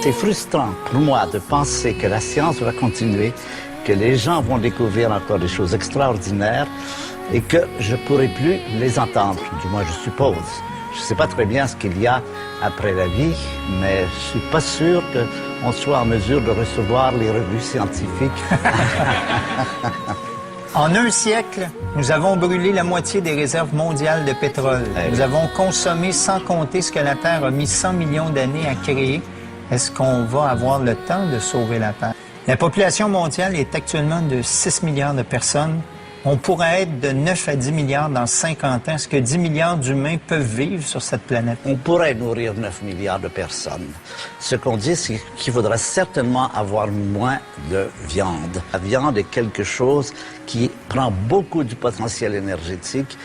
C'est frustrant pour moi de penser que la science va continuer, que les gens vont découvrir encore des choses extraordinaires et que je ne pourrai plus les entendre, du moins je suppose. Je ne sais pas très bien ce qu'il y a après la vie, mais je ne suis pas sûr qu'on soit en mesure de recevoir les revues scientifiques. En un siècle, nous avons brûlé la moitié des réserves mondiales de pétrole. Nous avons consommé sans compter ce que la Terre a mis 100 millions d'années à créer. Est-ce qu'on va avoir le temps de sauver la Terre? La population mondiale est actuellement de 6 milliards de personnes. On pourrait être de 9 à 10 milliards dans 50 ans. Est-ce que 10 milliards d'humains peuvent vivre sur cette planète? On pourrait nourrir 9 milliards de personnes. Ce qu'on dit, c'est qu'il faudra certainement avoir moins de viande. La viande est quelque chose qui prend beaucoup du potentiel énergétique.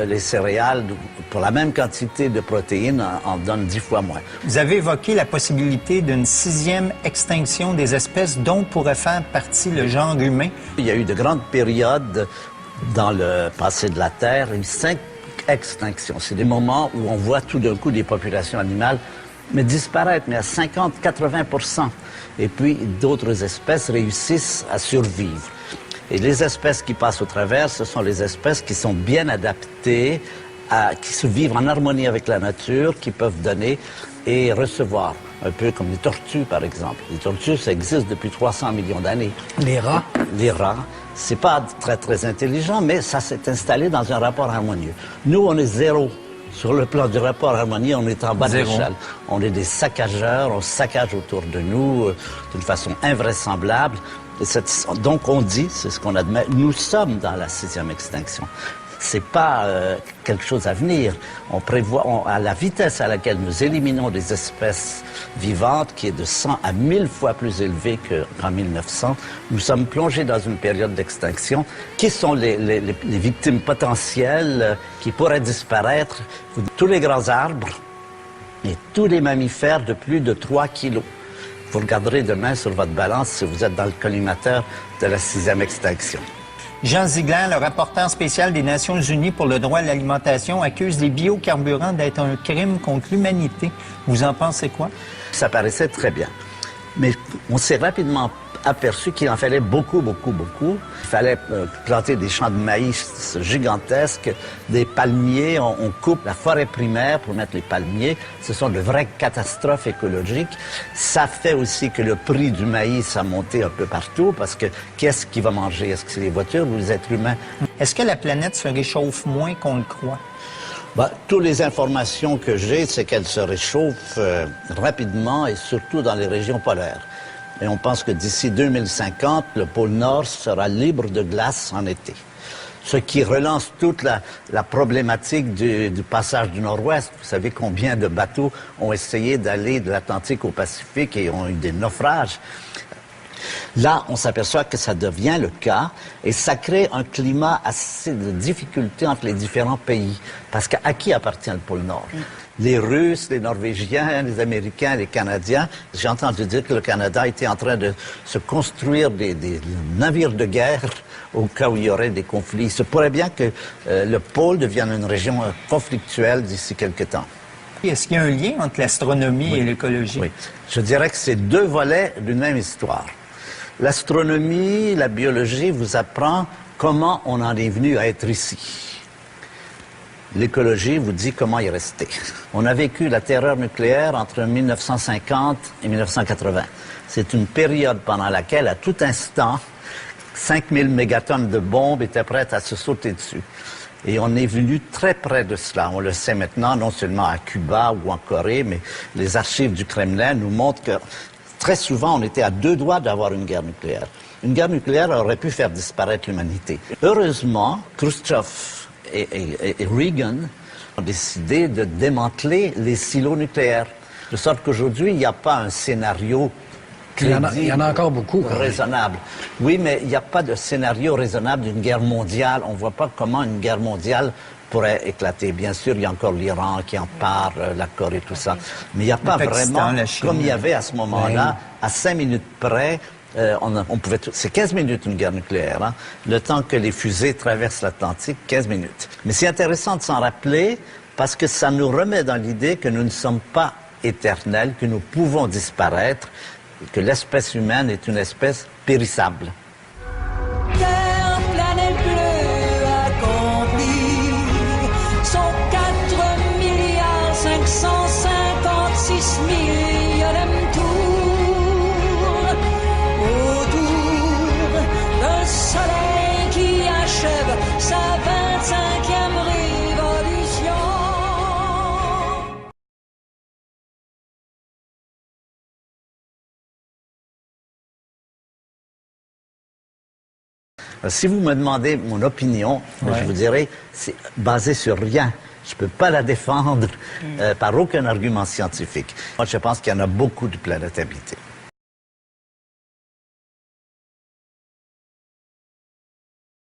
Les céréales, pour la même quantité de protéines, en donnent 10 fois moins. Vous avez évoqué la possibilité d'une 6e extinction des espèces dont pourrait faire partie le genre humain. Il y a eu de grandes périodes dans le passé de la Terre, il y a eu 5 extinctions. C'est des moments où on voit tout d'un coup des populations animales disparaître, mais à 50-80%. Et puis d'autres espèces réussissent à survivre. Et les espèces qui passent au travers, ce sont les espèces qui sont bien adaptées, qui se vivent en harmonie avec la nature, qui peuvent donner et recevoir. Un peu comme les tortues, par exemple. Les tortues, ça existe depuis 300 millions d'années. Les rats? Les rats. C'est pas très, très intelligent, mais ça s'est installé dans un rapport harmonieux. Nous, on est zéro. Sur le plan du rapport harmonieux, on est en bas de l'échelle. On est des saccageurs, on saccage autour de nous d'une façon invraisemblable. Donc on dit, c'est ce qu'on admet, nous sommes dans la 6e extinction. C'est pas quelque chose à venir. On prévoit, à la vitesse à laquelle nous éliminons des espèces vivantes, qui est de 100 à 1000 fois plus élevée qu'en 1900, nous sommes plongés dans une période d'extinction. Qui sont les victimes potentielles qui pourraient disparaître? Tous les grands arbres et tous les mammifères de plus de 3 kilos. Vous regarderez demain sur votre balance si vous êtes dans le collimateur de la 6e extinction. Jean Ziegler, le rapporteur spécial des Nations Unies pour le droit à l'alimentation, accuse les biocarburants d'être un crime contre l'humanité. Vous en pensez quoi? Ça paraissait très bien. Mais on s'est rapidement aperçu qu'il en fallait beaucoup, beaucoup, beaucoup. Il fallait planter des champs de maïs gigantesques, des palmiers. On coupe la forêt primaire pour mettre les palmiers. Ce sont de vraies catastrophes écologiques. Ça fait aussi que le prix du maïs a monté un peu partout parce que qu'est-ce qui va manger? Est-ce que c'est les voitures ou les êtres humains? Est-ce que la planète se réchauffe moins qu'on le croit? Toutes les informations que j'ai, c'est qu'elle se réchauffe rapidement et surtout dans les régions polaires. Et on pense que d'ici 2050, le pôle Nord sera libre de glace en été. Ce qui relance toute la problématique du passage du Nord-Ouest. Vous savez combien de bateaux ont essayé d'aller de l'Atlantique au Pacifique et ont eu des naufrages. Là, on s'aperçoit que ça devient le cas et ça crée un climat assez de difficulté entre les différents pays. Parce qu'à qui appartient le pôle Nord? Les Russes, les Norvégiens, les Américains, les Canadiens. J'ai entendu dire que le Canada était en train de se construire des navires de guerre au cas où il y aurait des conflits. Il se pourrait bien que le pôle devienne une région conflictuelle d'ici quelque temps. Est-ce qu'il y a un lien entre l'astronomie et l'écologie? Oui. Je dirais que c'est 2 volets d'une même histoire. L'astronomie, la biologie vous apprend comment on en est venu à être ici. L'écologie vous dit comment y rester. On a vécu la terreur nucléaire entre 1950 et 1980. C'est une période pendant laquelle, à tout instant, 5000 mégatonnes de bombes étaient prêtes à se sauter dessus. Et on est venu très près de cela. On le sait maintenant, non seulement à Cuba ou en Corée, mais les archives du Kremlin nous montrent que très souvent, on était à 2 doigts d'avoir une guerre nucléaire. Une guerre nucléaire aurait pu faire disparaître l'humanité. Heureusement, Khrushchev et Reagan ont décidé de démanteler les silos nucléaires. De sorte qu'aujourd'hui, il n'y a pas un scénario crédible, il y en a encore beaucoup. raisonnable. Oui, mais il n'y a pas de scénario raisonnable d'une guerre mondiale. On ne voit pas comment une guerre mondiale pourrait éclater. Bien sûr, il y a encore l'Iran qui en parle, la Corée, tout ça. Mais il n'y a pas vraiment, comme il y avait à ce moment-là, à 5 minutes près, on pouvait... C'est 15 minutes une guerre nucléaire, hein? Le temps que les fusées traversent l'Atlantique, 15 minutes. Mais c'est intéressant de s'en rappeler parce que ça nous remet dans l'idée que nous ne sommes pas éternelle, que nous pouvons disparaître, que l'espèce humaine est une espèce périssable. Terre, planète bleue accomplie, sont 4,556 milliards tours autour d'un soleil qui achève sa 25e révolution. Si vous me demandez mon opinion, je vous dirais, c'est basé sur rien. Je ne peux pas la défendre par aucun argument scientifique. Moi, je pense qu'il y en a beaucoup de planètes habitées.